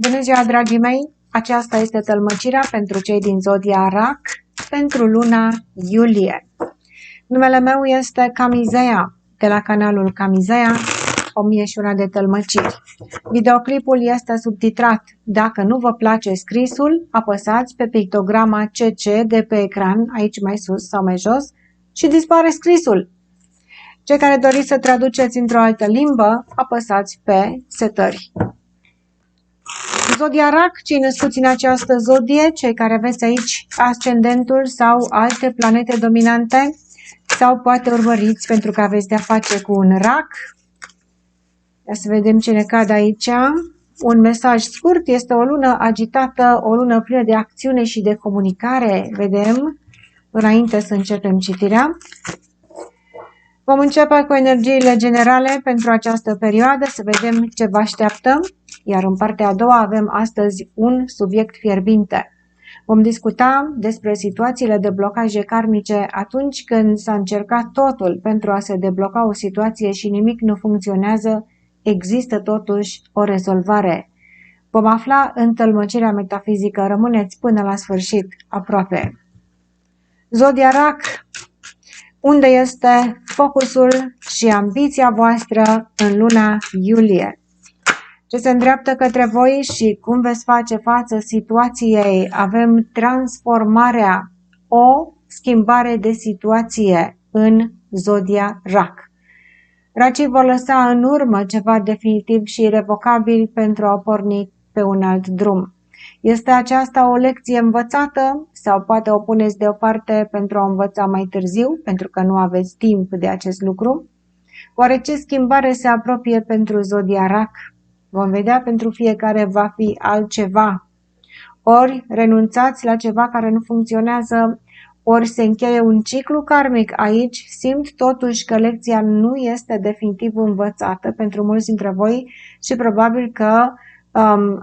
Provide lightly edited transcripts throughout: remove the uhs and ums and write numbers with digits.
Bună ziua, dragii mei! Aceasta este tălmăcirea pentru cei din zodia RAC pentru luna iulie. Numele meu este Camizeia, de la canalul Camizeia, 1001 de tălmăciri. Videoclipul este subtitrat. Dacă nu vă place scrisul, apăsați pe pictograma CC de pe ecran, aici mai sus sau mai jos, și dispare scrisul. Cei care doriți să traduceți într-o altă limbă, apăsați pe setări. Zodia RAC, cei născuți în această zodie, cei care aveți aici ascendentul sau alte planete dominante, sau poate urmăriți pentru că aveți de-a face cu un RAC. Ia să vedem ce ne cade aici. Un mesaj scurt, este o lună agitată, o lună plină de acțiune și de comunicare, vedem, înainte să începem citirea. Vom începe cu energiile generale pentru această perioadă, să vedem ce vă așteaptă, iar în partea a doua avem astăzi un subiect fierbinte. Vom discuta despre situațiile de blocaje karmice atunci când s-a încercat totul pentru a se debloca o situație și nimic nu funcționează, există totuși o rezolvare. Vom afla în tălmăcirea metafizică, rămâneți până la sfârșit aproape. Zodia RAC. Unde este focusul și ambiția voastră în luna iulie? Ce se îndreaptă către voi și cum veți face față situației? Avem transformarea, o schimbare de situație în zodia RAC. Racii vor lăsa în urmă ceva definitiv și irrevocabil pentru a porni pe un alt drum. Este aceasta o lecție învățată sau poate o puneți deoparte pentru a învăța mai târziu, pentru că nu aveți timp de acest lucru? Oare ce schimbare se apropie pentru zodia RAC? Vom vedea, pentru fiecare va fi altceva. Ori renunțați la ceva care nu funcționează, ori se încheie un ciclu karmic aici, simt totuși că lecția nu este definitiv învățată pentru mulți dintre voi și probabil că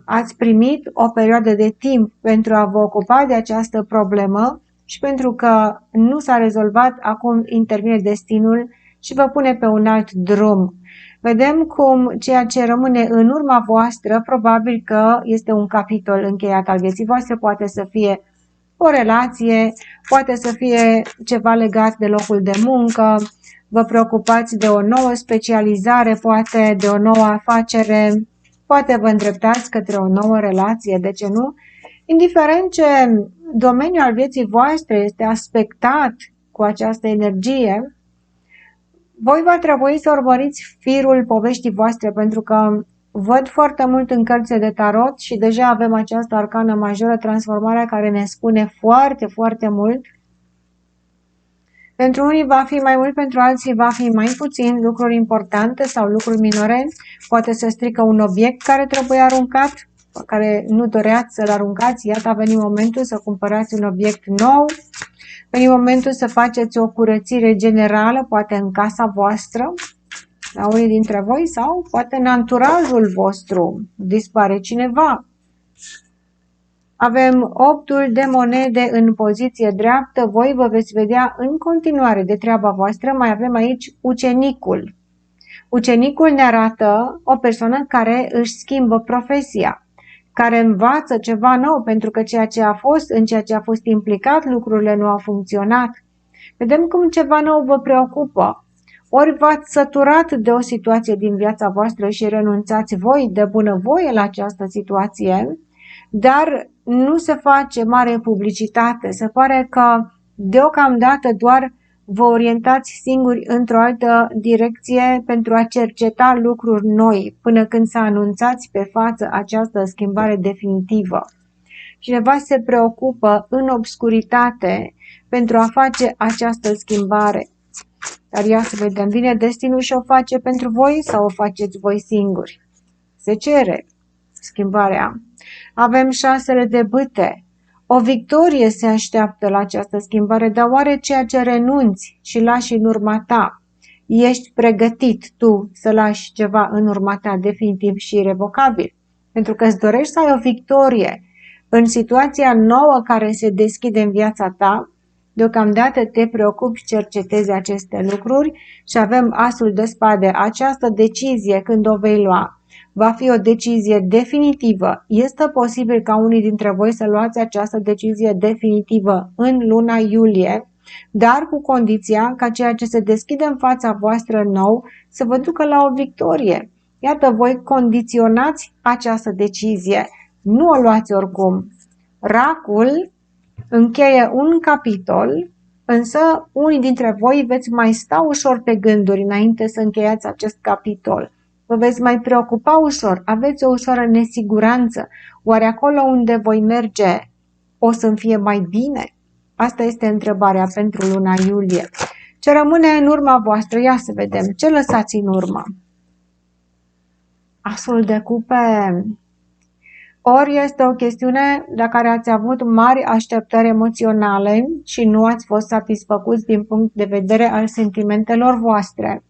ați primit o perioadă de timp pentru a vă ocupa de această problemă și pentru că nu s-a rezolvat, acum intervine destinul și vă pune pe un alt drum. Vedem cum ceea ce rămâne în urma voastră, probabil că este un capitol încheiat al vieții voastre, poate să fie o relație, poate să fie ceva legat de locul de muncă, vă preocupați de o nouă specializare, poate de o nouă afacere, poate vă îndreptați către o nouă relație, de ce nu? Indiferent ce domeniu al vieții voastre este aspectat cu această energie, voi va trebui să urmăriți firul poveștii voastre, pentru că văd foarte mult în cărțile de tarot și deja avem această arcană majoră, transformarea, care ne spune foarte, foarte mult. Pentru unii va fi mai mult, pentru alții va fi mai puțin, lucruri importante sau lucruri minore. Poate să strică un obiect care trebuie aruncat, care nu doreați să-l aruncați. Iată, a venit momentul să cumpărați un obiect nou. A venit momentul să faceți o curățire generală, poate în casa voastră, la unii dintre voi, sau poate în anturajul vostru. Dispare cineva. Avem 8-ul de monede în poziție dreaptă, voi vă veți vedea în continuare de treaba voastră. Mai avem aici ucenicul. Ucenicul ne arată o persoană care își schimbă profesia, care învață ceva nou, pentru că în ceea ce a fost implicat, lucrurile nu au funcționat. Vedem cum ceva nou vă preocupă. Ori v-ați săturat de o situație din viața voastră și renunțați voi de bunăvoie la această situație, dar nu se face mare publicitate. Se pare că deocamdată doar vă orientați singuri într-o altă direcție pentru a cerceta lucruri noi, până când să anunțați pe față această schimbare definitivă. Cineva se preocupă în obscuritate pentru a face această schimbare. Dar ia să vedem, vine destinul și o face pentru voi sau o faceți voi singuri? Se cere schimbarea. Avem 6 de bâte. O victorie se așteaptă la această schimbare, dar oare ceea ce renunți și lași în urma ta, ești pregătit tu să lași ceva în urma ta definitiv și irrevocabil? Pentru că îți dorești să ai o victorie în situația nouă care se deschide în viața ta, deocamdată te preocupi și cercetezi aceste lucruri și avem asul de spade. Această decizie, când o vei lua, Va fi o decizie definitivă. Este posibil ca unii dintre voi să luați această decizie definitivă în luna iulie, dar cu condiția ca ceea ce se deschide în fața voastră nou să vă ducă la o victorie. Iată, voi condiționați această decizie. Nu o luați oricum. Racul încheie un capitol, însă unii dintre voi veți mai sta ușor pe gânduri înainte să încheiați acest capitol. Vă veți mai preocupa ușor, aveți o ușoară nesiguranță. Oare acolo unde voi merge o să-mi fie mai bine? Asta este întrebarea pentru luna iulie. Ce rămâne în urma voastră? Ia să vedem. Ce lăsați în urmă? Asul de cupe. Ori este o chestiune la care ați avut mari așteptări emoționale și nu ați fost satisfăcuți din punct de vedere al sentimentelor voastre.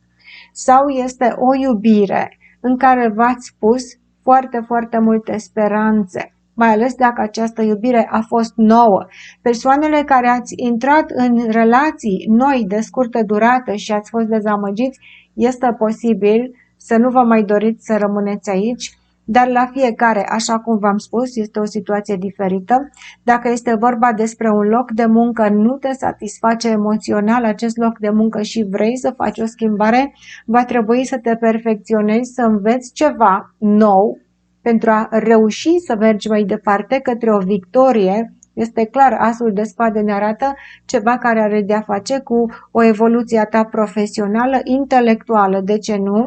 Sau este o iubire în care v-ați pus foarte, foarte multe speranțe, mai ales dacă această iubire a fost nouă. Persoanele care ați intrat în relații noi de scurtă durată și ați fost dezamăgiți, este posibil să nu vă mai doriți să rămâneți aici, dar la fiecare, așa cum v-am spus, este o situație diferită. Dacă este vorba despre un loc de muncă, nu te satisface emoțional acest loc de muncă și vrei să faci o schimbare, va trebui să te perfecționezi, să înveți ceva nou pentru a reuși să mergi mai departe către o victorie. Este clar, asul de spade ne arată ceva care are de-a face cu o evoluție a ta profesională, intelectuală, de ce nu?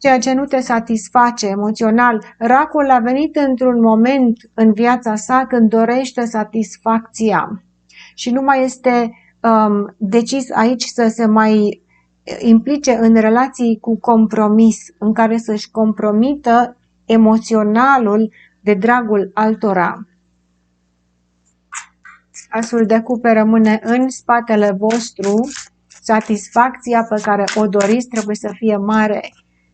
Ceea ce nu te satisface emoțional. Racul a venit într-un moment în viața sa când dorește satisfacția și nu mai este decis aici să se mai implice în relații cu compromis, în care să-și compromită emoționalul de dragul altora. Asul de cupe rămâne în spatele vostru. Satisfacția pe care o doriți trebuie să fie mare.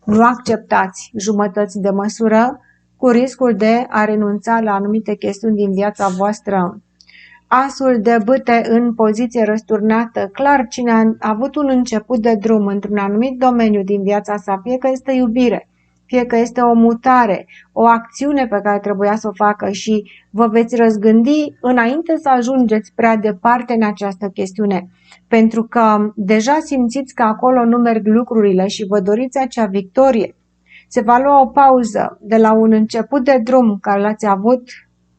Nu acceptați jumătăți de măsură cu riscul de a renunța la anumite chestiuni din viața voastră. Asul de bâte în poziție răsturnată. Clar, cine a avut un început de drum într-un anumit domeniu din viața sa, fie că este iubire, fie că este o mutare, o acțiune pe care trebuia să o facă și vă veți răzgândi înainte să ajungeți prea departe în această chestiune. Pentru că deja simțiți că acolo nu merg lucrurile și vă doriți acea victorie. Se va lua o pauză de la un început de drum care l-ați avut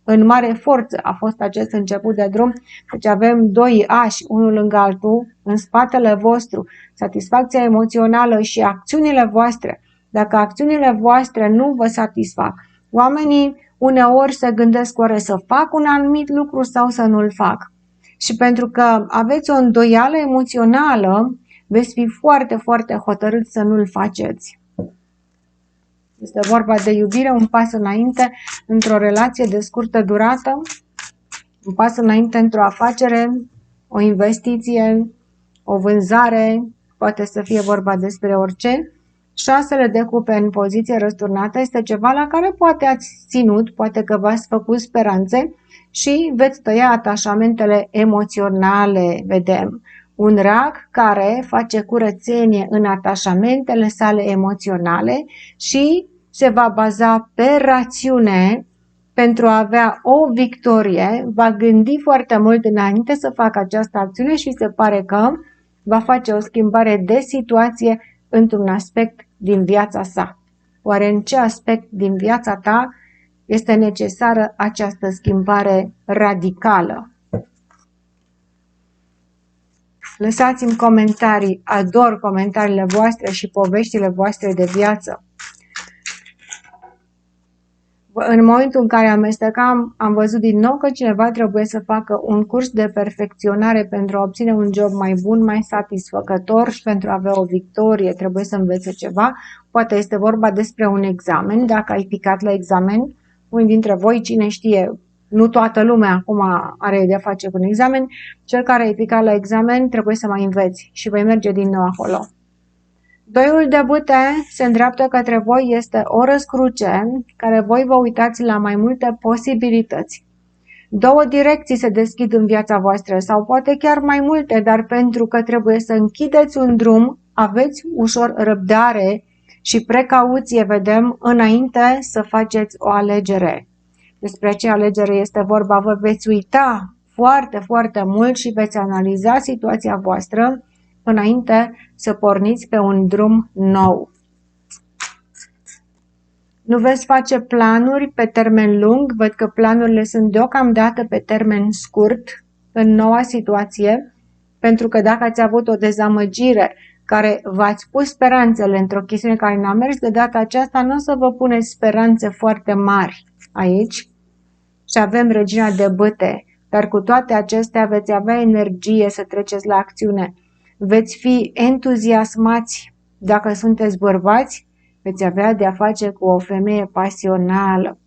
în mare forță. A fost acest început de drum, deci avem doi ași, unul lângă altul, în spatele vostru, satisfacția emoțională și acțiunile voastre. Dacă acțiunile voastre nu vă satisfac, oamenii uneori se gândesc oare să fac un anumit lucru sau să nu-l fac. Și pentru că aveți o îndoială emoțională, veți fi foarte, foarte hotărâți să nu-l faceți. Este vorba de iubire, un pas înainte într-o relație de scurtă durată, un pas înainte într-o afacere, o investiție, o vânzare, poate să fie vorba despre orice. Șasele de cupe în poziție răsturnată este ceva la care poate ați ținut, poate că v-ați făcut speranțe și veți tăia atașamentele emoționale, vedem. Un rac care face curățenie în atașamentele sale emoționale și se va baza pe rațiune pentru a avea o victorie, va gândi foarte mult înainte să facă această acțiune și se pare că va face o schimbare de situație într-un aspect din viața sa. Oare în ce aspect din viața ta este necesară această schimbare radicală? Lăsați-mi comentarii, ador comentariile voastre și poveștile voastre de viață. În momentul în care amestecam, am văzut din nou că cineva trebuie să facă un curs de perfecționare pentru a obține un job mai bun, mai satisfăcător și pentru a avea o victorie. Trebuie să învețe ceva. Poate este vorba despre un examen. Dacă ai picat la examen, unii dintre voi, cine știe, nu toată lumea acum are de-a face cu un examen. Cel care ai picat la examen trebuie să mai înveți și vei merge din nou acolo. Doiul de bâte se îndreaptă către voi, este o răscruce care voi vă uitați la mai multe posibilități. Două direcții se deschid în viața voastră sau poate chiar mai multe, dar pentru că trebuie să închideți un drum, aveți ușor răbdare și precauție vedem înainte să faceți o alegere. Despre ce alegere este vorba? Vă veți uita foarte, foarte mult și veți analiza situația voastră înainte să porniți pe un drum nou. Nu veți face planuri pe termen lung, văd că planurile sunt deocamdată pe termen scurt în noua situație, pentru că dacă ați avut o dezamăgire care v-ați pus speranțele într-o chestiune care n-a mers, de data aceasta nu o să vă puneți speranțe foarte mari aici. Și avem regina de bâte, dar cu toate acestea veți avea energie să treceți la acțiune. Veți fi entuziasmați dacă sunteți bărbați, veți avea de-a face cu o femeie pasională,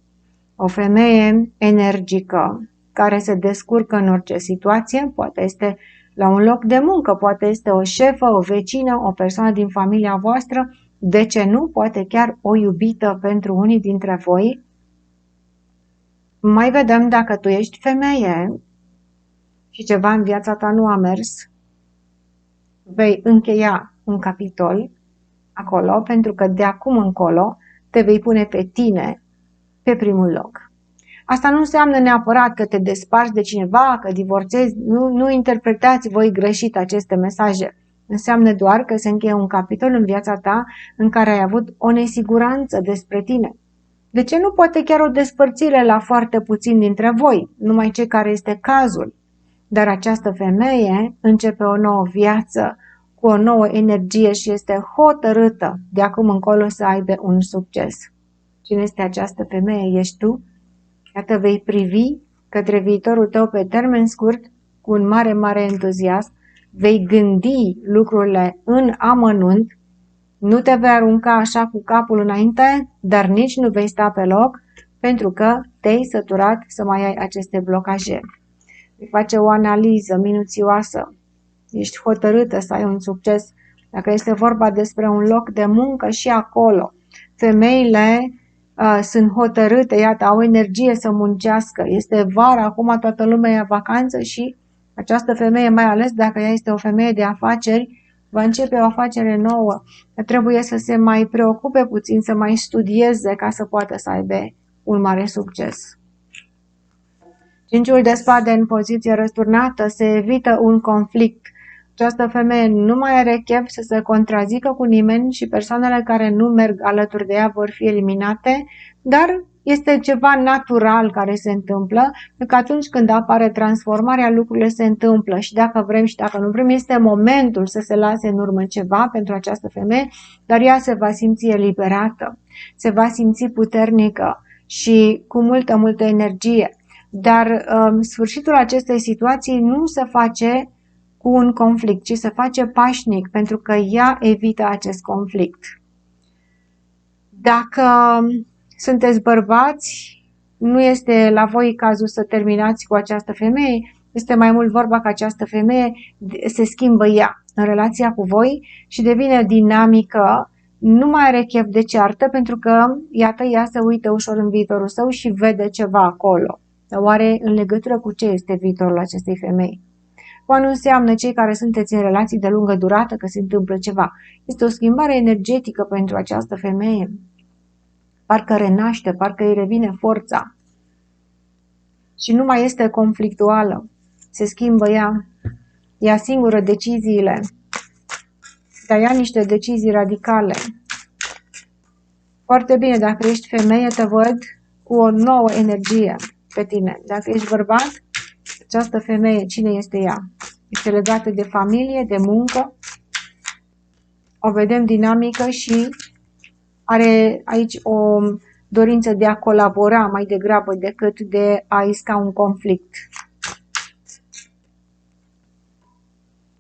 o femeie energică, care se descurcă în orice situație, poate este la un loc de muncă, poate este o șefă, o vecină, o persoană din familia voastră, de ce nu, poate chiar o iubită pentru unii dintre voi. Mai vedem dacă tu ești femeie și ceva în viața ta nu a mers, vei încheia un capitol acolo, pentru că de acum încolo te vei pune pe tine pe primul loc. Asta nu înseamnă neapărat că te desparți de cineva, că divorțezi, nu interpretați voi greșit aceste mesaje. Înseamnă doar că se încheie un capitol în viața ta în care ai avut o nesiguranță despre tine. De ce nu poate chiar o despărțire la foarte puțin dintre voi, numai ce care este cazul? Dar această femeie începe o nouă viață, cu o nouă energie și este hotărâtă de acum încolo să aibă un succes. Cine este această femeie? Ești tu? Iată, vei privi către viitorul tău pe termen scurt cu un mare, mare entuziasm, vei gândi lucrurile în amănunt, nu te vei arunca așa cu capul înainte, dar nici nu vei sta pe loc, pentru că te-ai săturat să mai ai aceste blocaje. Vei face o analiză minuțioasă. Ești hotărâtă să ai un succes. Dacă este vorba despre un loc de muncă, și acolo femeile sunt hotărâte, iată, au energie să muncească. Este vara, acum toată lumea e în vacanță și această femeie, mai ales dacă ea este o femeie de afaceri, va începe o afacere nouă. Trebuie să se mai preocupe puțin, să mai studieze ca să poată să aibă un mare succes. Cinciul de spade în poziție răsturnată, se evită un conflict. Această femeie nu mai are chef să se contrazică cu nimeni și persoanele care nu merg alături de ea vor fi eliminate, dar este ceva natural care se întâmplă, pentru că atunci când apare transformarea, lucrurile se întâmplă și dacă vrem și dacă nu vrem, este momentul să se lase în urmă ceva pentru această femeie, dar ea se va simți eliberată, se va simți puternică și cu multă, multă energie. Dar sfârșitul acestei situații nu se face cu un conflict, ci se face pașnic, pentru că ea evită acest conflict. Dacă sunteți bărbați, nu este la voi cazul să terminați cu această femeie, este mai mult vorba că această femeie se schimbă ea în relația cu voi și devine dinamică, nu mai are chef de ceartă, pentru că, iată, ea se uită ușor în viitorul său și vede ceva acolo. Oare în legătură cu ce este viitorul acestei femei? Nu înseamnă cei care sunteți în relații de lungă durată că se întâmplă ceva. Este o schimbare energetică pentru această femeie. Parcă renaște, parcă îi revine forța. Și nu mai este conflictuală. Se schimbă ea. Ia singură deciziile. Dar ia niște decizii radicale. Foarte bine, dacă ești femeie, te văd cu o nouă energie pe tine. Dacă ești bărbat, această femeie, cine este ea? Este legată de familie, de muncă. O vedem dinamică și are aici o dorință de a colabora mai degrabă decât de a isca un conflict.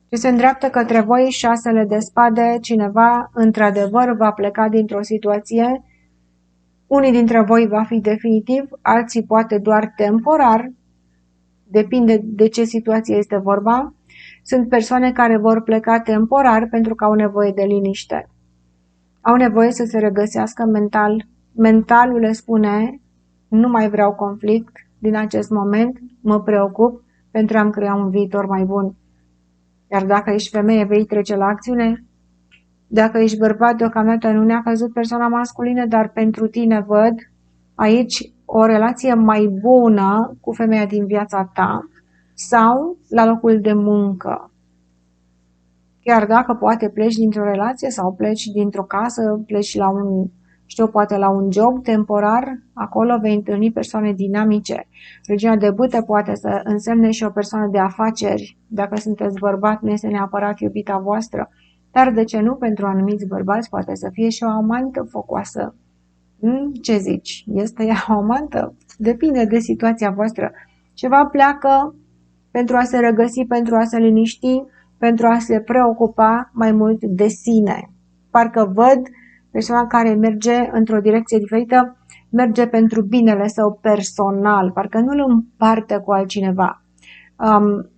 Ce se îndreaptă către voi, șasele de spade, cineva într-adevăr va pleca dintr-o situație. Unii dintre voi va fi definitiv, alții poate doar temporar. Depinde de ce situație este vorba. Sunt persoane care vor pleca temporar pentru că au nevoie de liniște. Au nevoie să se regăsească mental. Mentalul le spune, nu mai vreau conflict din acest moment, mă preocup pentru a-mi crea un viitor mai bun. Iar dacă ești femeie, vei trece la acțiune? Dacă ești bărbat, deocamdată nu ne-a căzut persoana masculină, dar pentru tine văd aici o relație mai bună cu femeia din viața ta sau la locul de muncă. Chiar dacă poate pleci dintr-o relație sau pleci dintr-o casă, pleci la poate la un job temporar, acolo vei întâlni persoane dinamice. Regina de bâte poate să însemne și o persoană de afaceri. Dacă sunteți bărbat, nu este neapărat iubita voastră, dar de ce nu, pentru anumiți bărbați poate să fie și o amantă focoasă. Ce zici? Este ea o amantă? Depinde de situația voastră. Ceva pleacă pentru a se regăsi, pentru a se liniști, pentru a se preocupa mai mult de sine. Parcă văd persoana care merge într-o direcție diferită, merge pentru binele său personal, parcă nu îl împarte cu altcineva,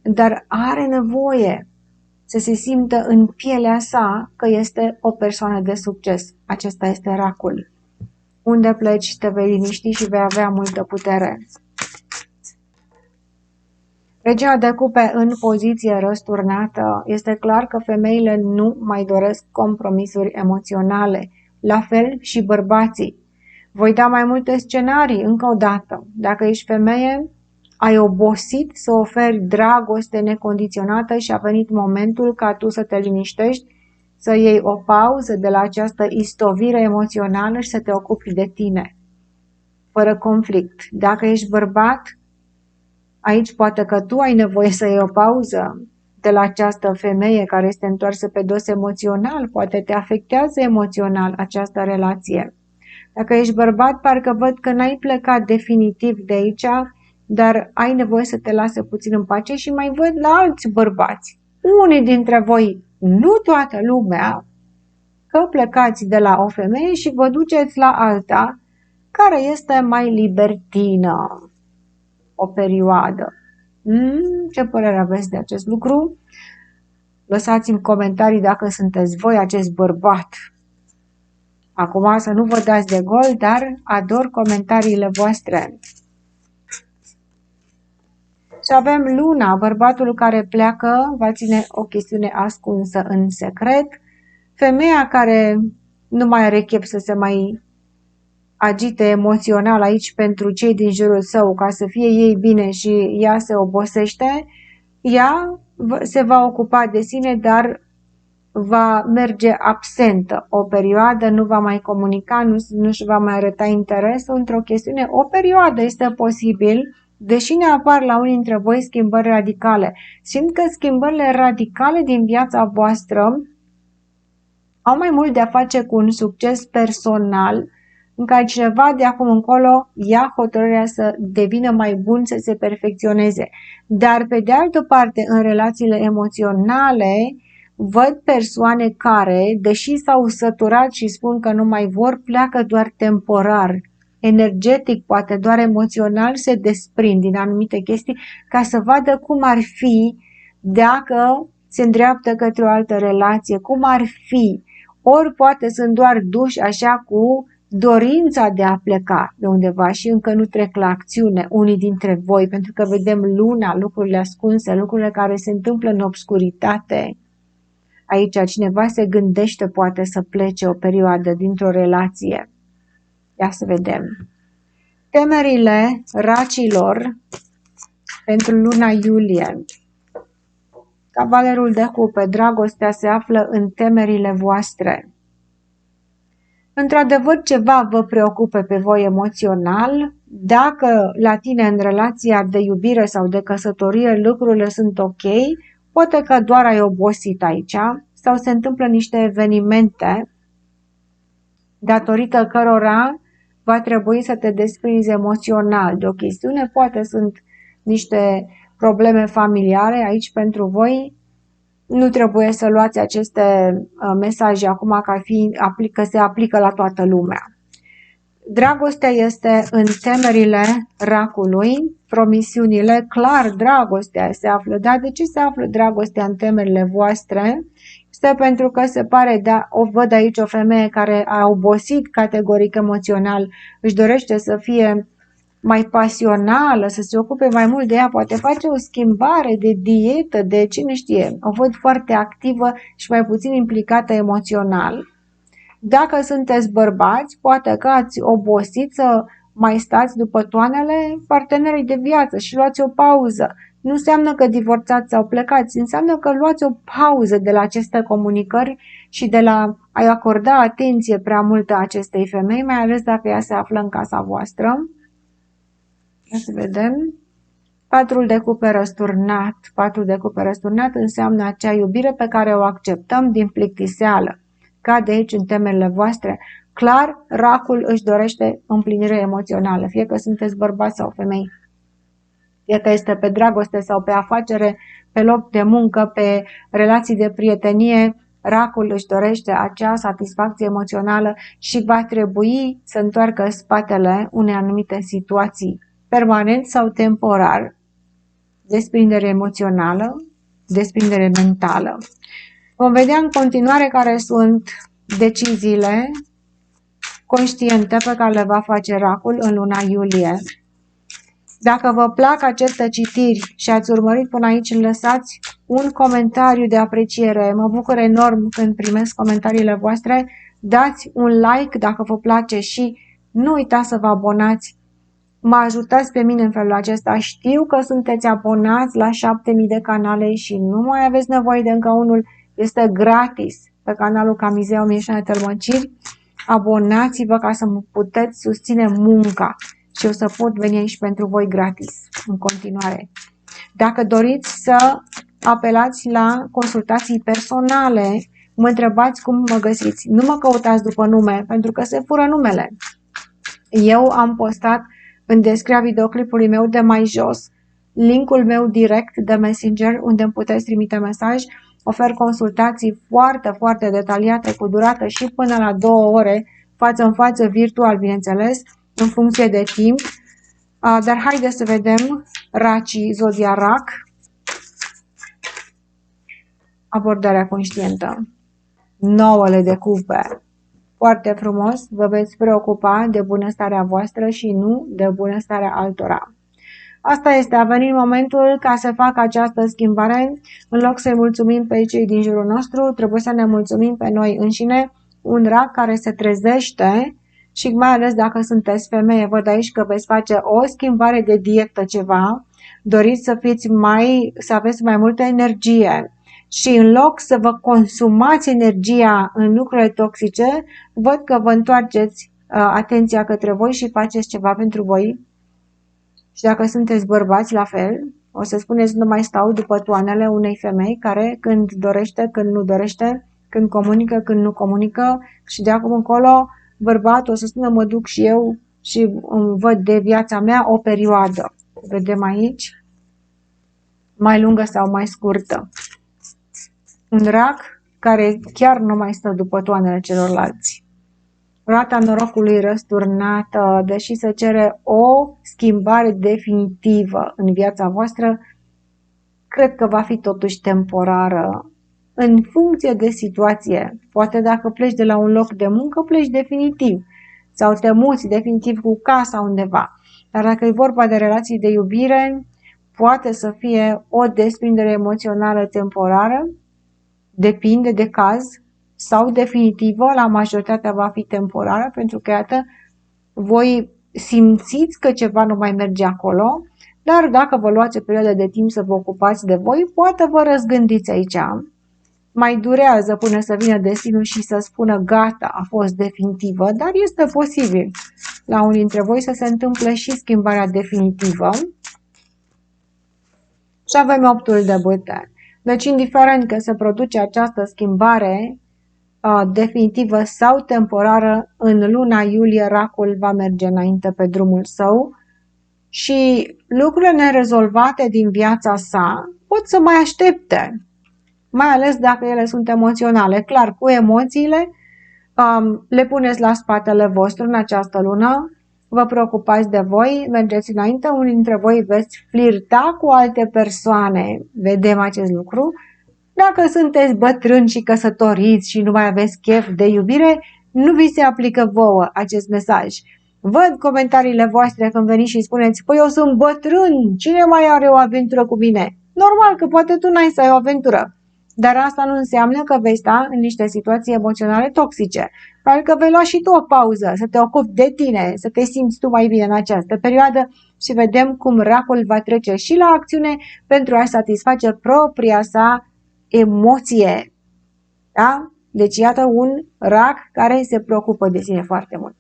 dar are nevoie să se simtă în pielea sa că este o persoană de succes. Acesta este racul. Unde pleci, te vei liniști și vei avea multă putere. Regina de cupe în poziție răsturnată. Este clar că femeile nu mai doresc compromisuri emoționale. La fel și bărbații. Voi da mai multe scenarii încă o dată. Dacă ești femeie, ai obosit să oferi dragoste necondiționată și a venit momentul ca tu să te liniștești, să iei o pauză de la această istovire emoțională și să te ocupi de tine, fără conflict. Dacă ești bărbat, aici poate că tu ai nevoie să iei o pauză de la această femeie care este întoarsă pe dos emoțional, poate te afectează emoțional această relație. Dacă ești bărbat, parcă văd că n-ai plecat definitiv de aici, dar ai nevoie să te lase puțin în pace și mai văd la alți bărbați. Unii dintre voi, nu toată lumea, că plecați de la o femeie și vă duceți la alta, care este mai libertină o perioadă. Ce părere aveți de acest lucru? Lăsați-mi comentarii dacă sunteți voi acest bărbat. Acum să nu vă dați de gol, dar ador comentariile voastre. Și avem Luna, bărbatul care pleacă, va ține o chestiune ascunsă în secret. Femeia care nu mai are chef să se mai agite emoțional aici pentru cei din jurul său, ca să fie ei bine și ea se obosește, ea se va ocupa de sine, dar va merge absentă o perioadă, nu va mai comunica, nu își va mai arăta interesul într-o chestiune. O perioadă este posibil, deși ne apar la unii dintre voi schimbări radicale. Simt că schimbările radicale din viața voastră au mai mult de a face cu un succes personal, în care cineva de acum încolo ia hotărârea să devină mai bun, să se perfecționeze. Dar, pe de altă parte, în relațiile emoționale, văd persoane care, deși s-au săturat și spun că nu mai vor, pleacă doar temporar, energetic, poate doar emoțional, se desprind din anumite chestii ca să vadă cum ar fi dacă se îndreaptă către o altă relație, cum ar fi. Ori poate sunt doar duși așa cu dorința de a pleca de undeva și încă nu trec la acțiune unii dintre voi, pentru că vedem luna, lucrurile ascunse, lucrurile care se întâmplă în obscuritate. Aici cineva se gândește poate să plece o perioadă dintr-o relație. Ia să vedem. Temerile racilor pentru luna iulie. Cavalerul de cupe, dragostea se află în temerile voastre. Într-adevăr, ceva vă preocupe pe voi emoțional. Dacă la tine în relația de iubire sau de căsătorie lucrurile sunt ok, poate că doar ai obosit aici sau se întâmplă niște evenimente datorită cărora va trebui să te desprinzi emoțional de o chestiune. Poate sunt niște probleme familiare aici pentru voi. Nu trebuie să luați aceste mesaje acum că se aplică la toată lumea. Dragostea este în temerile racului, promisiunile, clar dragostea se află. Dar de ce se află dragostea în temerile voastre? Este pentru că se pare, o văd aici o femeie care a obosit categoric emoțional, își dorește să fie mai pasională, să se ocupe mai mult de ea, poate face o schimbare de dietă, de cine știe. O văd foarte activă și mai puțin implicată emoțional. Dacă sunteți bărbați, poate că ați obosit să mai stați după toanele partenerii de viață și luați o pauză. Nu înseamnă că divorțați sau plecați, înseamnă că luați o pauză de la aceste comunicări și de la a-i acorda atenție prea multă acestei femei, mai ales dacă ea se află în casa voastră. Să vedem. Patrul de cupe răsturnat. Patrul de cupe răsturnat înseamnă acea iubire pe care o acceptăm din plictiseală. Cade aici în temerile voastre. Clar, racul își dorește împlinire emoțională, fie că sunteți bărbați sau femei. Fie că este pe dragoste sau pe afacere, pe loc de muncă, pe relații de prietenie, racul își dorește acea satisfacție emoțională și va trebui să întoarcă spatele unei anumite situații, permanent sau temporar, desprindere emoțională, desprindere mentală. Vom vedea în continuare care sunt deciziile conștiente pe care le va face racul în luna iulie. Dacă vă plac aceste citiri și ați urmărit până aici, lăsați un comentariu de apreciere. Mă bucur enorm când primesc comentariile voastre. Dați un like dacă vă place și nu uitați să vă abonați. Mă ajutați pe mine în felul acesta. Știu că sunteți abonați la 7000 de canale și nu mai aveți nevoie de încă unul. Este gratis pe canalul Camizeu Mirșane Tălmăciri. Abonați-vă ca să puteți susține munca și eu să pot veni aici pentru voi gratis în continuare. Dacă doriți să apelați la consultații personale, mă întrebați cum mă găsiți. Nu mă căutați după nume, pentru că se fură numele. Eu am postat în descrierea videoclipului meu de mai jos linkul meu direct de Messenger, unde îmi puteți trimite mesaj. Ofer consultații foarte, foarte detaliate, cu durată și până la 2 ore, față în față, virtual, bineînțeles, în funcție de timp. Dar haideți să vedem racii, zodia rac. Abordarea conștientă. 9 de cupe. Foarte frumos, vă veți preocupa de bunăstarea voastră și nu de bunăstarea altora. Asta este, a venit momentul ca să facă această schimbare. În loc să-i mulțumim pe cei din jurul nostru, trebuie să ne mulțumim pe noi înșine. Un rac care se trezește și mai ales dacă sunteți femeie, văd aici că veți face o schimbare de dietă ceva, doriți să aveți mai multă energie și în loc să vă consumați energia în lucrurile toxice, văd că vă întoarceți atenția către voi și faceți ceva pentru voi. Și dacă sunteți bărbați, la fel, o să spuneți, nu mai stau după toanele unei femei care când dorește, când nu dorește, când comunică, când nu comunică și de acum încolo bărbatul o să spună, mă duc și eu și îmi văd de viața mea o perioadă. Vedem aici, mai lungă sau mai scurtă. Un rac care chiar nu mai stă după toanele celorlalți. Roata norocului răsturnată, deși se cere o schimbare definitivă în viața voastră, cred că va fi totuși temporară, în funcție de situație. Poate dacă pleci de la un loc de muncă, pleci definitiv sau te muți definitiv cu casa undeva. Dar dacă e vorba de relații de iubire, poate să fie o desprindere emoțională temporară, depinde de caz, sau definitivă, la majoritatea va fi temporară, pentru că, iată, voi simțiți că ceva nu mai merge acolo, dar dacă vă luați o perioadă de timp să vă ocupați de voi, poate vă răzgândiți aici. Mai durează până să vină destinul și să spună gata, a fost definitivă, dar este posibil la unii dintre voi să se întâmple și schimbarea definitivă. Și avem 8 de bâte. Deci, indiferent că se produce această schimbare definitivă sau temporară, în luna iulie racul va merge înainte pe drumul său și lucrurile nerezolvate din viața sa pot să mai aștepte, mai ales dacă ele sunt emoționale. Clar, cu emoțiile le puneți la spatele vostru în această lună, vă preocupați de voi, mergeți înainte, unii dintre voi veți flirta cu alte persoane, vedem acest lucru. Dacă sunteți bătrâni și căsătoriți și nu mai aveți chef de iubire, nu vi se aplică vouă acest mesaj. Văd comentariile voastre când veniți și spuneți, păi eu sunt bătrân, cine mai are o aventură cu mine? Normal că poate tu n-ai să ai o aventură, dar asta nu înseamnă că vei sta în niște situații emoționale toxice, pentru că vei lua și tu o pauză, să te ocupi de tine, să te simți tu mai bine în această perioadă și vedem cum racul va trece și la acțiune pentru a satisface propria sa emoție. Da? Deci iată un rac care se preocupă de sine foarte mult.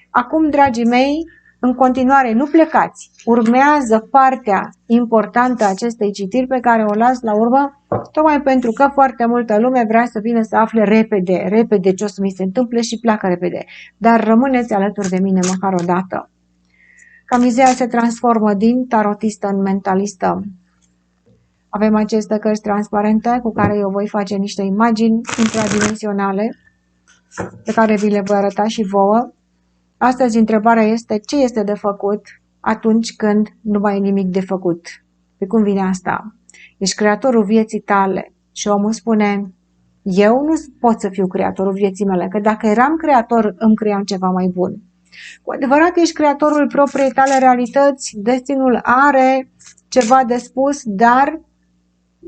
Acum, dragii mei, în continuare, nu plecați. Urmează partea importantă a acestei citiri pe care o las la urmă, tocmai pentru că foarte multă lume vrea să vină să afle repede ce o să mi se întâmple și pleacă repede. Dar rămâneți alături de mine măcar o dată. Camizea se transformă din tarotistă în mentalistă. Avem aceste cărți transparente cu care eu voi face niște imagini intradimensionale pe care vi le voi arăta și vouă. Astăzi întrebarea este ce este de făcut atunci când nu mai e nimic de făcut. Pe cum vine asta? Ești creatorul vieții tale și omul spune eu nu pot să fiu creatorul vieții mele, că dacă eram creator îmi cream ceva mai bun. Cu adevărat ești creatorul propriei tale realități, destinul are ceva de spus, dar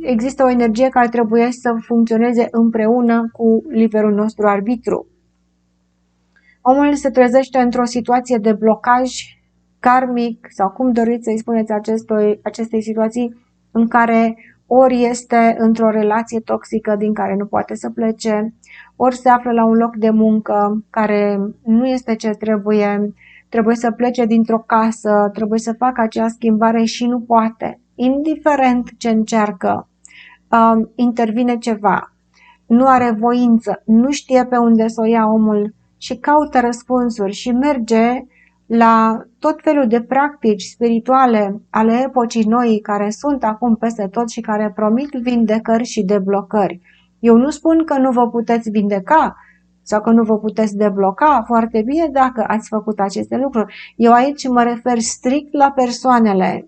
există o energie care trebuie să funcționeze împreună cu liberul nostru arbitru. Omul se trezește într-o situație de blocaj karmic sau cum doriți să-i spuneți acestei situații în care ori este într-o relație toxică din care nu poate să plece, ori se află la un loc de muncă care nu este ce trebuie să plece dintr-o casă, trebuie să facă acea schimbare și nu poate. Indiferent ce încearcă, intervine ceva, nu are voință, nu știe pe unde să o ia omul și caută răspunsuri și merge la tot felul de practici spirituale ale epocii noi care sunt acum peste tot și care promit vindecări și deblocări. Eu nu spun că nu vă puteți vindeca sau că nu vă puteți debloca foarte bine dacă ați făcut aceste lucruri. Eu aici mă refer strict la persoanele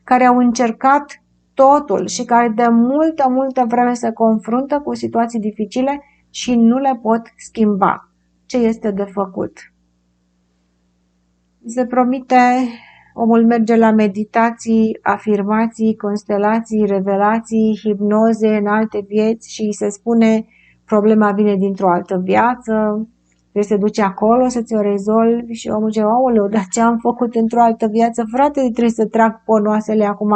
care au încercat totul și care de multă vreme se confruntă cu situații dificile și nu le pot schimba. Ce este de făcut? Se promite, omul merge la meditații, afirmații, constelații, revelații, hipnoze în alte vieți și se spune problema vine dintr-o altă viață, trebuie să te duci acolo să ți-o rezolvi și omul zice, aoleu, dar ce am făcut într-o altă viață? Frate, trebuie să trag ponoasele acum.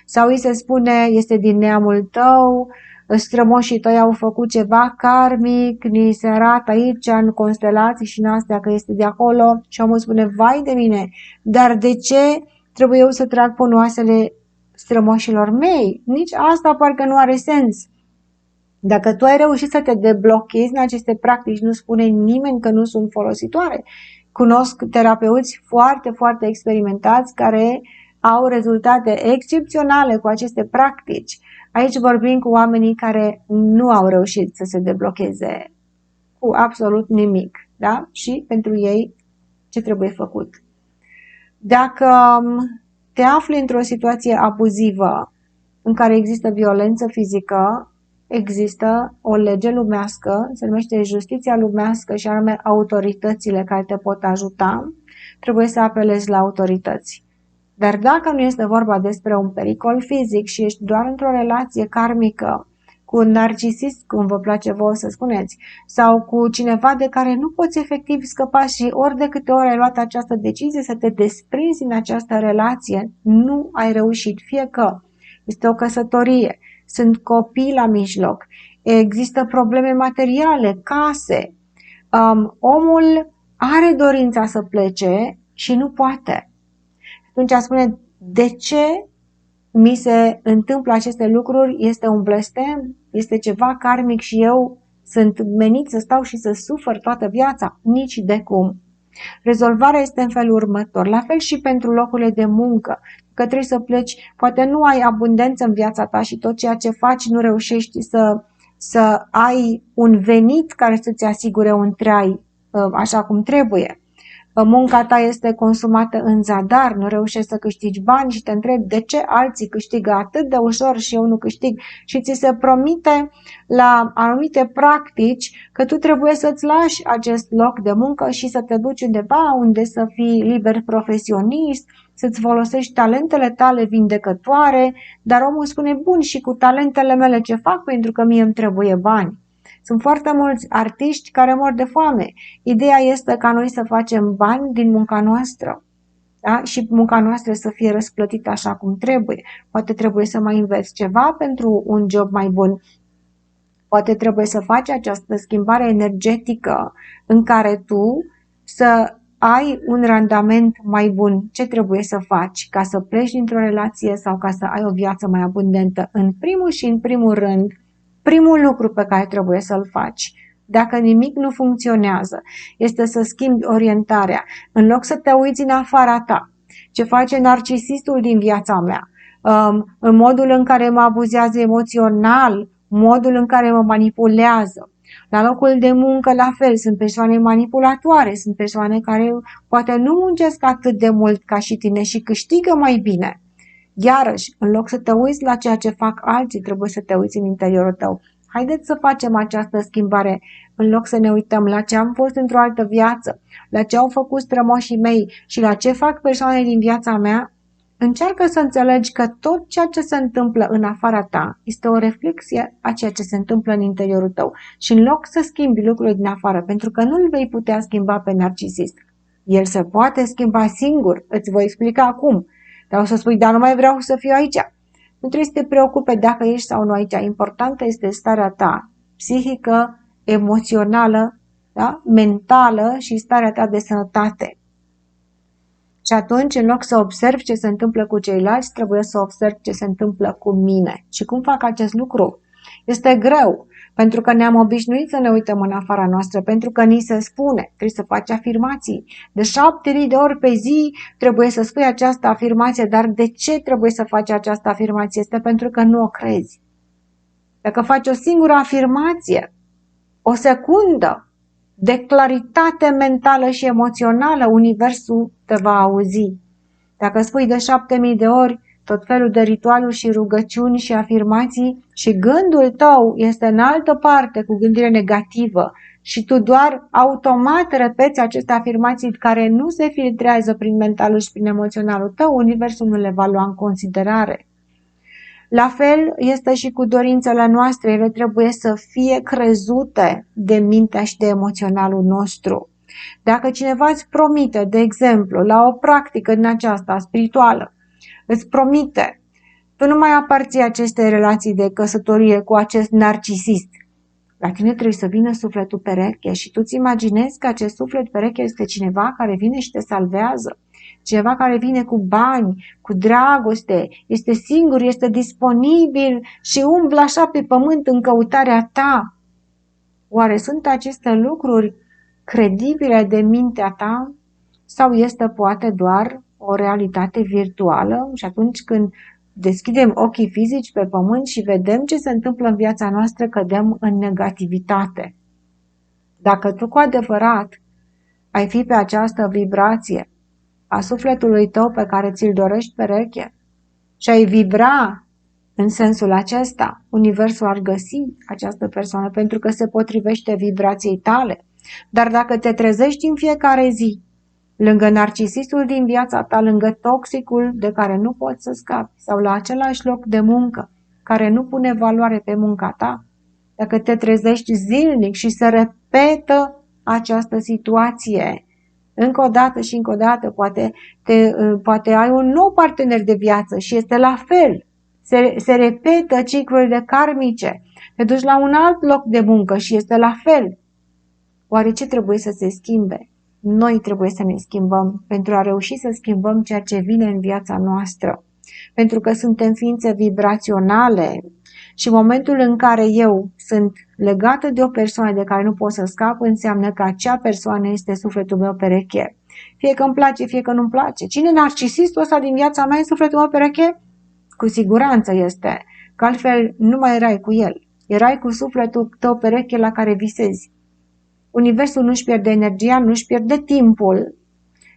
Sau îi se spune, este din neamul tău, strămoșii tăi au făcut ceva karmic, ni se arată aici în constelații și în astea că este de acolo și omul spune, vai de mine, dar de ce trebuie eu să trag ponoasele strămoșilor mei? Nici asta parcă nu are sens. Dacă tu ai reușit să te deblochezi în aceste practici, nu spune nimeni că nu sunt folositoare. Cunosc terapeuți foarte experimentați care au rezultate excepționale cu aceste practici. Aici vorbim cu oamenii care nu au reușit să se deblocheze cu absolut nimic, da? Și pentru ei ce trebuie făcut? Dacă te afli într-o situație abuzivă în care există violență fizică, există o lege lumească, se numește justiția lumească și anume autoritățile care te pot ajuta, trebuie să apelezi la autorități. Dar dacă nu este vorba despre un pericol fizic și ești doar într-o relație karmică cu un narcisist, cum vă place vouă să spuneți, sau cu cineva de care nu poți efectiv scăpa și ori de câte ori ai luat această decizie să te desprinzi în această relație, nu ai reușit, fie că este o căsătorie, sunt copii la mijloc, există probleme materiale, case, omul are dorința să plece și nu poate. Atunci spune, de ce mi se întâmplă aceste lucruri? Este un blestem? Este ceva karmic și eu sunt menit să stau și să sufăr toată viața? Nici de cum. Rezolvarea este în felul următor. La fel și pentru locurile de muncă. Că trebuie să pleci, poate nu ai abundență în viața ta și tot ceea ce faci nu reușești să ai un venit care să-ți asigure un trai așa cum trebuie. munca ta este consumată în zadar, nu reușești să câștigi bani și te întrebi de ce alții câștigă atât de ușor și eu nu câștig și ți se promite la anumite practici că tu trebuie să-ți lași acest loc de muncă și să te duci undeva unde să fii liber profesionist, să-ți folosești talentele tale vindecătoare, dar omul spune, bun, și cu talentele mele ce fac pentru că mie îmi trebuie bani. Sunt foarte mulți artiști care mor de foame. Ideea este ca noi să facem bani din munca noastră. Da? Și munca noastră să fie răsplătită așa cum trebuie. Poate trebuie să mai înveți ceva pentru un job mai bun. Poate trebuie să faci această schimbare energetică în care tu să ai un randament mai bun. Ce trebuie să faci ca să pleci dintr-o relație sau ca să ai o viață mai abundentă? În primul și în primul rând, primul lucru pe care trebuie să-l faci, dacă nimic nu funcționează, este să schimbi orientarea. În loc să te uiți în afara ta, ce face narcisistul din viața mea, în modul în care mă abuzează emoțional, modul în care mă manipulează. La locul de muncă, la fel, sunt persoane manipulatoare, sunt persoane care poate nu muncesc atât de mult ca și tine și câștigă mai bine. Iarăși, în loc să te uiți la ceea ce fac alții, trebuie să te uiți în interiorul tău. Haideți să facem această schimbare, în loc să ne uităm la ce am fost într-o altă viață, la ce au făcut strămoșii mei și la ce fac persoane din viața mea. Încearcă să înțelegi că tot ceea ce se întâmplă în afara ta este o reflexie a ceea ce se întâmplă în interiorul tău. Și în loc să schimbi lucrurile din afară, pentru că nu îl vei putea schimba pe narcisist, el se poate schimba singur, îți voi explica acum. Dar o să spui, dar nu mai vreau să fiu aici. Nu trebuie să te preocupe dacă ești sau nu aici. Importantă este starea ta psihică, emoțională, da? Mentală și starea ta de sănătate. Și atunci, în loc să observi ce se întâmplă cu ceilalți, trebuie să observi ce se întâmplă cu mine. Și cum fac acest lucru? Este greu, pentru că ne-am obișnuit să ne uităm în afara noastră, pentru că ni se spune, trebuie să faci afirmații. De 7.000 de ori pe zi trebuie să spui această afirmație, dar de ce trebuie să faci această afirmație? Este pentru că nu o crezi. Dacă faci o singură afirmație, o secundă de claritate mentală și emoțională, universul te va auzi. Dacă spui de 7.000 de ori tot felul de ritualuri și rugăciuni și afirmații și gândul tău este în altă parte cu gândire negativă și tu doar automat repeți aceste afirmații care nu se filtrează prin mentalul și prin emoționalul tău, universul nu le va lua în considerare. La fel este și cu dorințele noastre, ele trebuie să fie crezute de mintea și de emoționalul nostru. Dacă cineva îți promite, de exemplu, la o practică din aceasta spirituală, îți promite, tu nu mai aparții acestei relații de căsătorie cu acest narcisist. La tine trebuie să vină sufletul pereche și tu îți imaginezi că acest suflet pereche este cineva care vine și te salvează. Cineva care vine cu bani, cu dragoste, este singur, este disponibil și umblă așa pe pământ în căutarea ta. Oare sunt aceste lucruri credibile de mintea ta? Sau este poate doar o realitate virtuală? Și atunci când deschidem ochii fizici pe pământ și vedem ce se întâmplă în viața noastră, cădem în negativitate. Dacă tu cu adevărat ai fi pe această vibrație a sufletului tău pe care ți-l dorești pereche și ai vibra în sensul acesta, universul ar găsi această persoană pentru că se potrivește vibrației tale. Dar dacă te trezești în fiecare zi lângă narcisistul din viața ta, lângă toxicul de care nu poți să scapi sau la același loc de muncă care nu pune valoare pe munca ta, dacă te trezești zilnic și se repetă această situație, încă o dată și încă o dată, poate ai un nou partener de viață și este la fel. Se repetă ciclurile karmice. Te duci la un alt loc de muncă și este la fel. Oare ce trebuie să se schimbe? Noi trebuie să ne schimbăm pentru a reuși să schimbăm ceea ce vine în viața noastră. Pentru că suntem ființe vibraționale și momentul în care eu sunt legată de o persoană de care nu pot să scap, înseamnă că acea persoană este sufletul meu pereche. Fie că îmi place, fie că nu-mi place. Cine narcisistul ăsta din viața mea e sufletul meu pereche? Cu siguranță este, că altfel nu mai erai cu el. Erai cu sufletul tău pereche la care visezi. Universul nu-și pierde energia, nu-și pierde timpul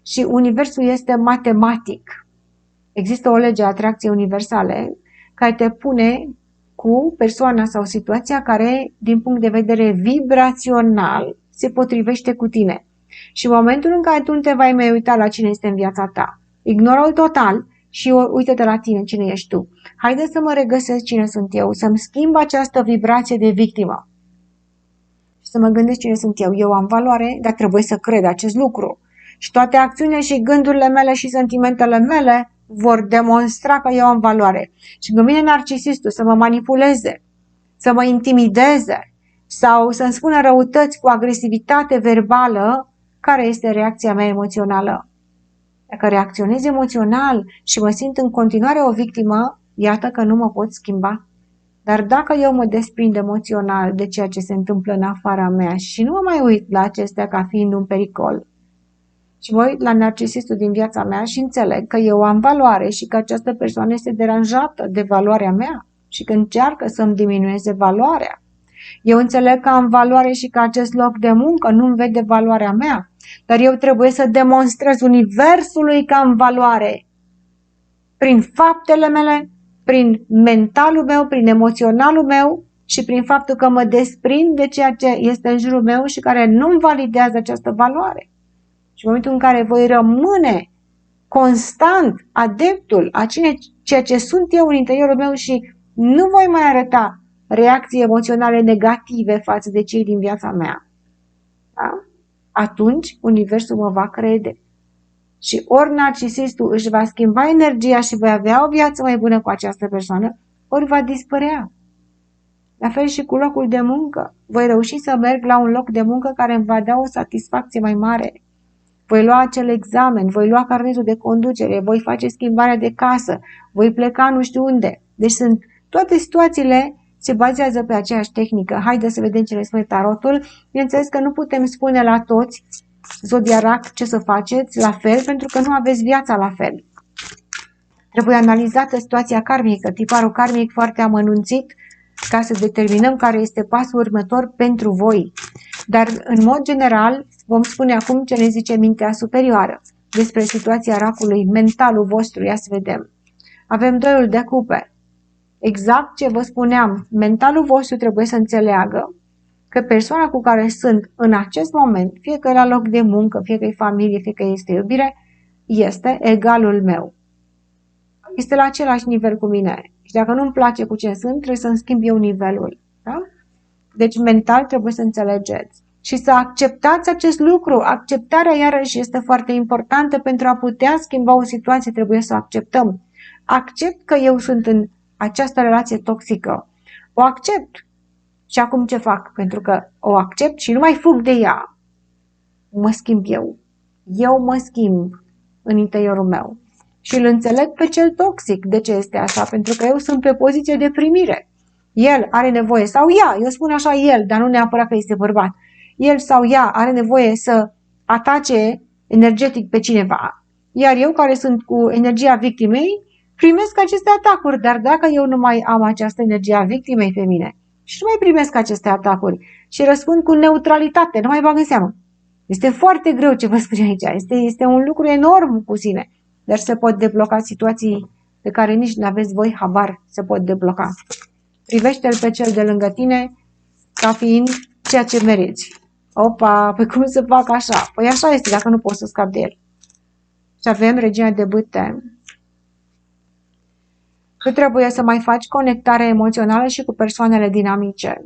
Și universul este matematic. Există o lege a atracției universale care te pune cu persoana sau situația care, din punct de vedere vibrațional, se potrivește cu tine. Și în momentul în care tu nu te vai mai uita la cine este în viața ta, ignoră-l total și uită-te la tine, cine ești tu. Haide să mă regăsesc cine sunt eu, să-mi schimb această vibrație de victimă. Și să mă gândesc cine sunt eu. Eu am valoare, dar trebuie să cred acest lucru. Și toate acțiunile și gândurile mele și sentimentele mele vor demonstra că eu am valoare. Și când vine narcisistul să mă manipuleze, să mă intimideze sau să-mi spună răutăți cu agresivitate verbală, care este reacția mea emoțională? Dacă reacționez emoțional și mă simt în continuare o victimă, iată că nu mă pot schimba. Dar dacă eu mă desprind emoțional de ceea ce se întâmplă în afara mea și nu mă mai uit la acestea ca fiind un pericol, și mă uit la narcisistul din viața mea și înțeleg că eu am valoare și că această persoană este deranjată de valoarea mea și că încearcă să-mi diminueze valoarea. Eu înțeleg că am valoare și că acest loc de muncă nu-mi vede valoarea mea, dar eu trebuie să demonstrez universului că am valoare prin faptele mele, prin mentalul meu, prin emoționalul meu și prin faptul că mă desprind de ceea ce este în jurul meu și care nu-mi validează această valoare. Și în momentul în care voi rămâne constant adeptul a ceea ce sunt eu în interiorul meu și nu voi mai arăta reacții emoționale negative față de cei din viața mea, da? Atunci universul mă va crede. Și ori narcisistul își va schimba energia și voi avea o viață mai bună cu această persoană, ori va dispărea. La fel și cu locul de muncă. Voi reuși să merg la un loc de muncă care îmi va da o satisfacție mai mare. Voi lua acel examen, voi lua carnetul de conducere, voi face schimbarea de casă, voi pleca nu știu unde. Deci toate situațiile se bazează pe aceeași tehnică. Haideți să vedem ce ne spune tarotul. Bineînțeles că nu putem spune la toți zodiarac ce să faceți la fel, pentru că nu aveți viața la fel. Trebuie analizată situația karmică, tiparul karmic foarte amănunțit, ca să determinăm care este pasul următor pentru voi. Dar, în mod general, vom spune acum ce ne zice mintea superioară despre situația racului, mentalul vostru. Ia să vedem. Avem doiul de cupe. Exact ce vă spuneam, mentalul vostru trebuie să înțeleagă că persoana cu care sunt în acest moment, fie că e la loc de muncă, fie că e familie, fie că este iubire, este egalul meu. Este la același nivel cu mine. Și dacă nu-mi place cu ce sunt, trebuie să-mi schimb eu nivelul. Da? Deci mental trebuie să înțelegeți. Și să acceptați acest lucru. Acceptarea iarăși este foarte importantă. Pentru a putea schimba o situație trebuie să acceptăm. Accept că eu sunt în această relație toxică. O accept. Și acum ce fac? Pentru că o accept și nu mai fug de ea. Mă schimb eu. Eu mă schimb în interiorul meu. Și îl înțeleg pe cel toxic. De ce este așa? Pentru că eu sunt pe poziție de primire. El are nevoie, sau ea, eu spun așa el, dar nu neapărat că este bărbat. El sau ea are nevoie să atace energetic pe cineva. Iar eu, care sunt cu energia victimei, primesc aceste atacuri. Dar dacă eu nu mai am această energie a victimei pe mine și nu mai primesc aceste atacuri și răspund cu neutralitate, nu mai bag în seamă. Este foarte greu ce vă spun aici. Este un lucru enorm cu sine. Dar se pot debloca situații pe care nici nu aveți voi habar se pot debloca. Privește-l pe cel de lângă tine ca fiind ceea ce meriți. Opa, păi cum să fac așa? Păi așa este dacă nu poți să scapi de el. Și avem regina de bâte. Tu trebuie să mai faci conectare emoțională și cu persoanele dinamice.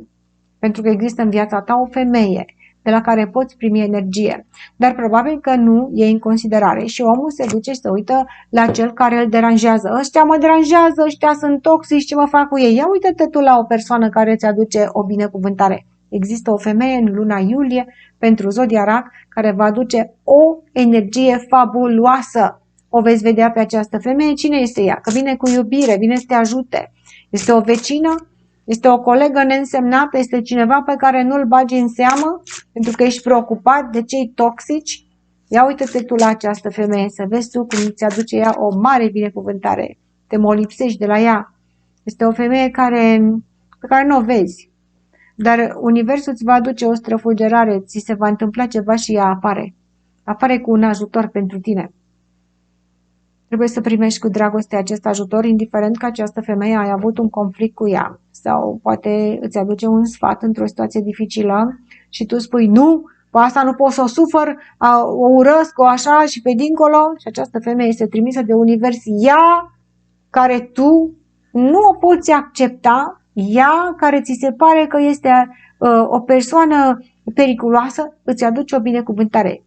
Pentru că există în viața ta o femeie de la care poți primi energie. Dar probabil că nu iei în considerare și omul se duce și se uită la cel care îl deranjează. Ăștia mă deranjează, ăștia sunt toxici, ce mă fac cu ei? Ia uite-te tu la o persoană care îți aduce o binecuvântare. Există o femeie în luna iulie pentru Zodia Rac care va aduce o energie fabuloasă. O veți vedea pe această femeie. Cine este ea? Că vine cu iubire, vine să te ajute. Este o vecină? Este o colegă neînsemnată? Este cineva pe care nu-l bagi în seamă pentru că ești preocupat de cei toxici? Ia uite-te tu la această femeie să vezi tu cum îți aduce ea o mare binecuvântare. Te molipsești de la ea. Este o femeie pe care nu o vezi. Dar universul îți va aduce o străfulgerare, ți se va întâmpla ceva și ea apare. apare cu un ajutor pentru tine. Trebuie să primești cu dragoste acest ajutor, indiferent că această femeie ai avut un conflict cu ea sau poate îți aduce un sfat într-o situație dificilă și tu spui nu, pe asta nu pot să o sufăr, o urăsc, o așa și pe dincolo, și această femeie este trimisă de univers, ea care tu nu o poți accepta, ea care ți se pare că este o persoană periculoasă, îți aduce o binecuvântare.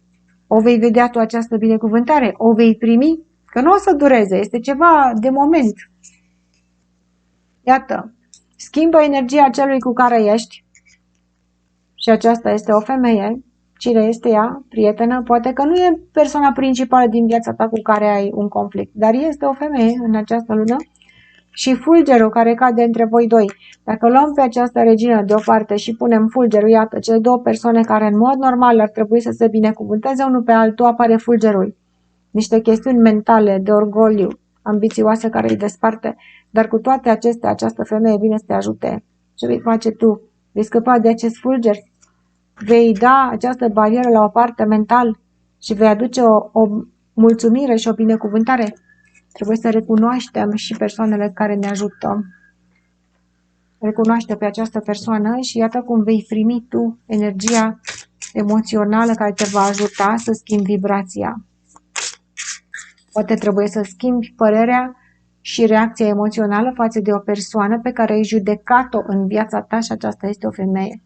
O vei vedea tu această binecuvântare, o vei primi, că nu o să dureze, este ceva de moment. Iată, schimbă energia celui cu care ești și aceasta este o femeie. Cine este ea? Prietenă? Poate că nu e persoana principală din viața ta cu care ai un conflict, dar este o femeie în această lună. Și fulgerul care cade între voi doi. Dacă luăm pe această regină deoparte și punem fulgerul, iată, cele două persoane care în mod normal ar trebui să se binecuvânteze unul pe altul, apare fulgerul. Niște chestiuni mentale, de orgoliu, ambițioase care îi desparte, dar cu toate acestea, această femeie vine să te ajute. Ce vei face tu? Vei scăpa de acest fulger? Vei da această barieră la o parte mental și vei aduce o mulțumire și o binecuvântare? Trebuie să recunoaștem și persoanele care ne ajută. Recunoaște pe această persoană și iată cum vei primi tu energia emoțională care te va ajuta să schimbi vibrația. Poate trebuie să schimbi părerea și reacția emoțională față de o persoană pe care ai judecat-o în viața ta și aceasta este o femeie.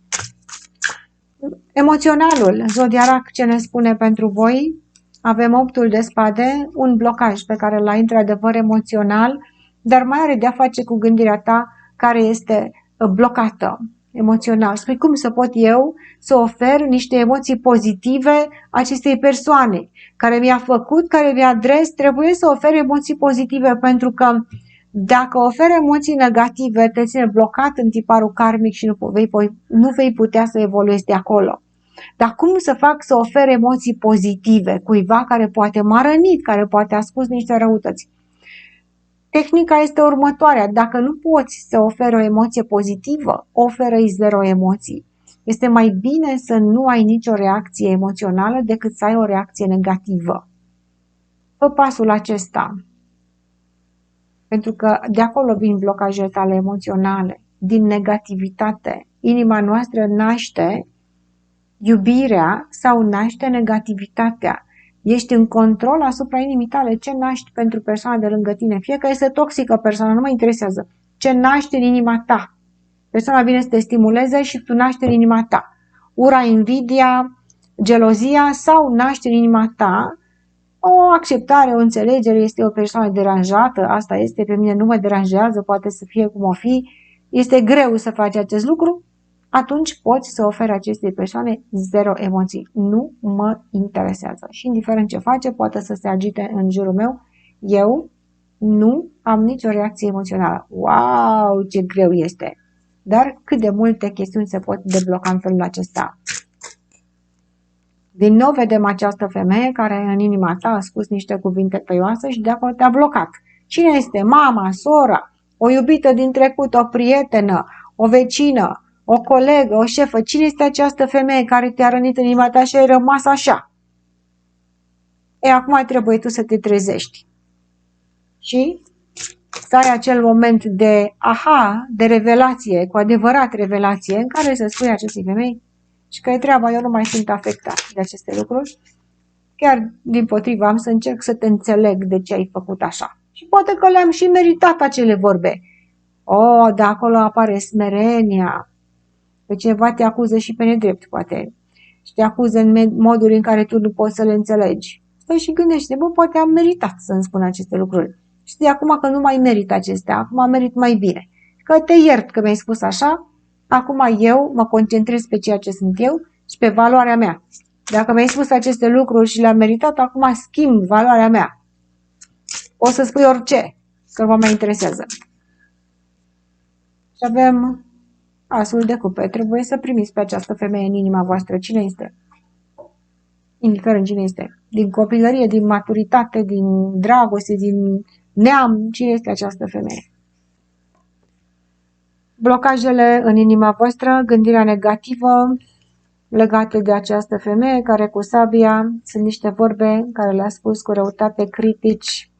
Emoționalul, zodiarac, ce ne spune pentru voi? Avem 8-ul de spade, un blocaj pe care l-ai într-adevăr emoțional, dar mai are de-a face cu gândirea ta care este blocată emoțional. Spui, cum să pot eu să ofer niște emoții pozitive acestei persoane care mi-a făcut, care mi-a adres, trebuie să ofer emoții pozitive, pentru că dacă oferi emoții negative, te ține blocat în tiparul karmic și nu vei putea să evoluezi de acolo. Dar cum să fac să ofer emoții pozitive cuiva care poate m-a rănit, care poate a spus niște răutăți? Tehnica este următoarea. Dacă nu poți să oferi o emoție pozitivă, oferă-i 0 emoții. Este mai bine să nu ai nicio reacție emoțională decât să ai o reacție negativă. Fă pasul acesta. Pentru că de acolo vin blocajele tale emoționale, din negativitate. Inima noastră naște iubirea sau naște negativitatea. Ești în control asupra inimii tale. Ce naști pentru persoana de lângă tine? Fie că este toxică persoana, nu mă interesează. Ce naști în inima ta? Persoana vine să te stimuleze și tu naști în inima ta. Ura, invidia, gelozia sau naști în inima ta o acceptare, o înțelegere, este o persoană deranjată, asta este, pe mine nu mă deranjează, poate să fie cum o fi, este greu să faci acest lucru, atunci poți să oferi acestei persoane 0 emoții. Nu mă interesează. Și indiferent ce face, poate să se agite în jurul meu, eu nu am nicio reacție emoțională. Wow, ce greu este! Dar cât de multe chestiuni se pot debloca în felul acesta. Din nou vedem această femeie care în inima ta a spus niște cuvinte tăioase și de acolo te-a blocat. Cine este? Mama, sora, o iubită din trecut, o prietenă, o vecină, o colegă, o șefă. Cine este această femeie care te-a rănit în inima ta și ai rămas așa? Acum trebuie tu să te trezești. Și să ai acel moment de aha, de revelație, cu adevărat revelație, în care să spui acestei femei și că e treaba, eu nu mai sunt afectat de aceste lucruri. Chiar dimpotrivă am să încerc să te înțeleg de ce ai făcut așa. Și poate că le-am și meritat acele vorbe. De acolo apare smerenia. Pe cineva te acuză și pe nedrept, poate. Și te acuză în moduri în care tu nu poți să le înțelegi. Stai și gândește, poate am meritat să-mi spun aceste lucruri. Și de acum că nu mai merit acestea, acum merit mai bine. Că te iert că mi-ai spus așa, acum eu mă concentrez pe ceea ce sunt eu și pe valoarea mea. Dacă mi-ai spus aceste lucruri și le-am meritat, acum schimb valoarea mea. O să spui orice, că vă mai interesează. Și avem asul de cupe. Trebuie să primiți pe această femeie în inima voastră. Cine este? Indiferent cine este. Din copilărie, din maturitate, din dragoste, din neam. Cine este această femeie? Blocajele în inima voastră, gândirea negativă, legate de această femeie care cu sabia sunt niște vorbe care le-a spus cu răutate critici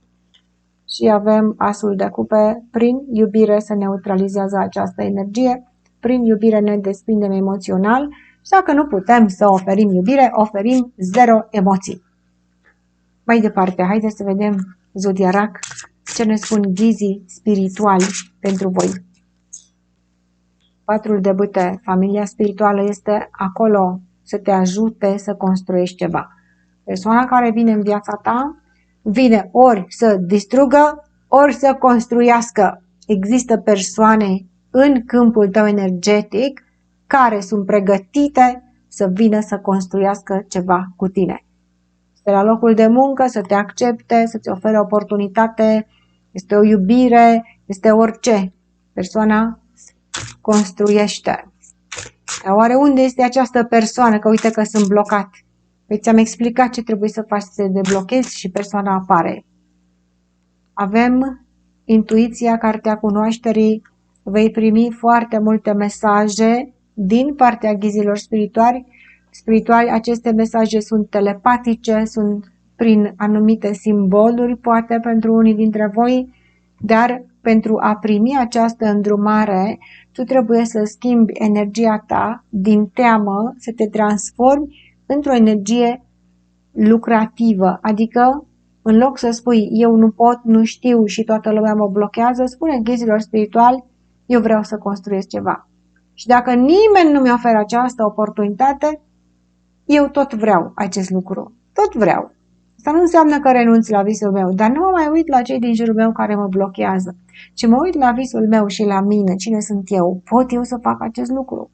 și avem asul de cupe. Prin iubire se neutralizează această energie, prin iubire ne desprindem emoțional și dacă nu putem să oferim iubire, oferim 0 emoții. Mai departe, haideți să vedem Zodia Rac, ce ne spun ghizii spirituali pentru voi. Patrul de bâte, familia spirituală este acolo să te ajute să construiești ceva. Persoana care vine în viața ta vine ori să distrugă, ori să construiască. Există persoane în câmpul tău energetic care sunt pregătite să vină să construiască ceva cu tine. Este la locul de muncă, să te accepte, să-ți ofere oportunitate, este o iubire, este orice. Persoana construiește. Dar oare unde este această persoană? Că uite că sunt blocat. Păi ți-am explicat ce trebuie să faci să te deblochezi și persoana apare. Avem intuiția, cartea cunoașterii. Vei primi foarte multe mesaje din partea ghizilor spirituali. Aceste mesaje sunt telepatice, sunt prin anumite simboluri, poate pentru unii dintre voi, dar pentru a primi această îndrumare, tu trebuie să schimbi energia ta din teamă, să te transformi într-o energie lucrativă, adică în loc să spui eu nu pot, nu știu și toată lumea mă blochează, spune ghizilor spirituali, eu vreau să construiesc ceva. Și dacă nimeni nu mi oferă această oportunitate, eu tot vreau acest lucru. Tot vreau. Asta nu înseamnă că renunț la visul meu, dar nu mă mai uit la cei din jurul meu care mă blochează, ci mă uit la visul meu și la mine, cine sunt eu. Pot eu să fac acest lucru?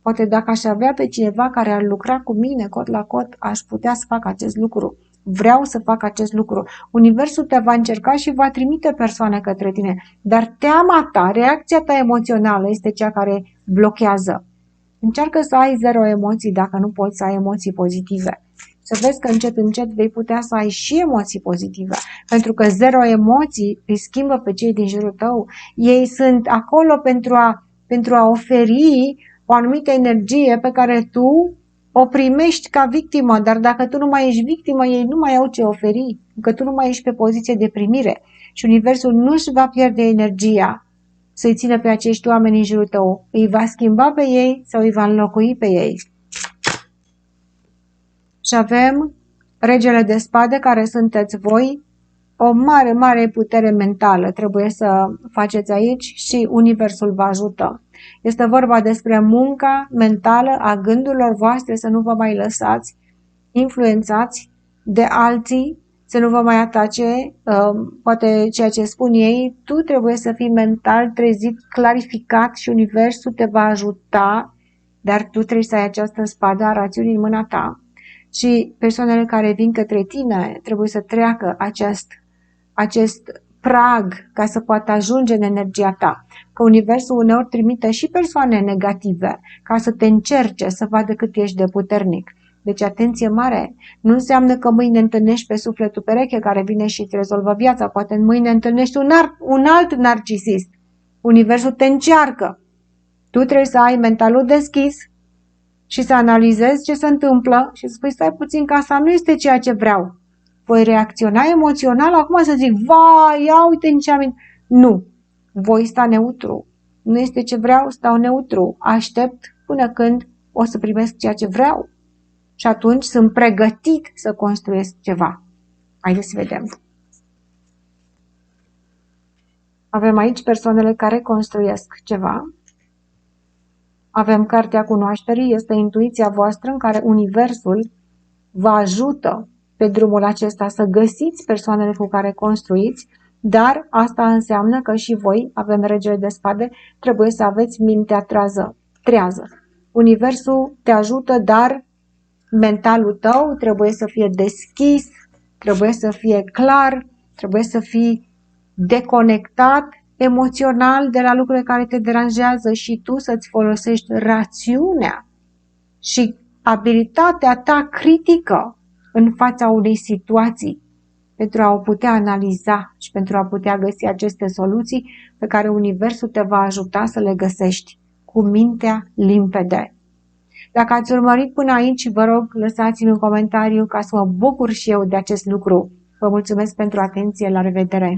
Poate dacă aș avea pe cineva care ar lucra cu mine cot la cot, aș putea să fac acest lucru. Vreau să fac acest lucru. Universul te va încerca și va trimite persoane către tine, dar teama ta, reacția ta emoțională este cea care blochează. Încearcă să ai 0 emoții dacă nu poți să ai emoții pozitive. Să vezi că încet, încet vei putea să ai și emoții pozitive. Pentru că 0 emoții îi schimbă pe cei din jurul tău. Ei sunt acolo pentru a oferi o anumită energie pe care tu o primești ca victimă. Dar dacă tu nu mai ești victimă, ei nu mai au ce oferi. Că tu nu mai ești pe poziție de primire. Și Universul nu își va pierde energia să-i țină pe acești oameni în jurul tău. Îi va schimba pe ei sau îi va înlocui pe ei. Și avem regele de spade care sunteți voi, o mare, mare putere mentală trebuie să faceți aici și Universul vă ajută. Este vorba despre munca mentală a gândurilor voastre, să nu vă mai lăsați influențați de alții, să nu vă mai atace, poate ceea ce spun ei, tu trebuie să fii mental trezit, clarificat și Universul te va ajuta, dar tu trebuie să ai această spadă a rațiunii în mâna ta. Și persoanele care vin către tine trebuie să treacă acest prag ca să poată ajunge în energia ta. Că Universul uneori trimite și persoane negative ca să te încerce, să vadă cât ești de puternic. Deci atenție mare, nu înseamnă că mâine întâlnești pe sufletul pereche care vine și îți rezolvă viața. Poate mâine întâlnești un alt narcisist. Universul te încearcă. Tu trebuie să ai mentalul deschis și să analizezi ce se întâmplă și să spui stai puțin că asta nu este ceea ce vreau. Voi reacționa emoțional acum să zic vai, ia uite în ce am... Nu, voi sta neutru. Nu este ce vreau, stau neutru. Aștept până când o să primesc ceea ce vreau. Și atunci sunt pregătit să construiesc ceva. Haideți să vedem. Avem aici persoanele care construiesc ceva. Avem cartea cunoașterii, este intuiția voastră în care Universul vă ajută pe drumul acesta să găsiți persoanele cu care construiți, dar asta înseamnă că și voi, avem regele de spade, trebuie să aveți mintea trează. Universul te ajută, dar mentalul tău trebuie să fie deschis, trebuie să fie clar, trebuie să fii deconectat emoțional de la lucrurile care te deranjează și tu să-ți folosești rațiunea și abilitatea ta critică în fața unei situații pentru a o putea analiza și pentru a putea găsi aceste soluții pe care Universul te va ajuta să le găsești cu mintea limpede. Dacă ați urmărit până aici, vă rog, lăsați-mi un comentariu ca să mă bucur și eu de acest lucru. Vă mulțumesc pentru atenție, la revedere!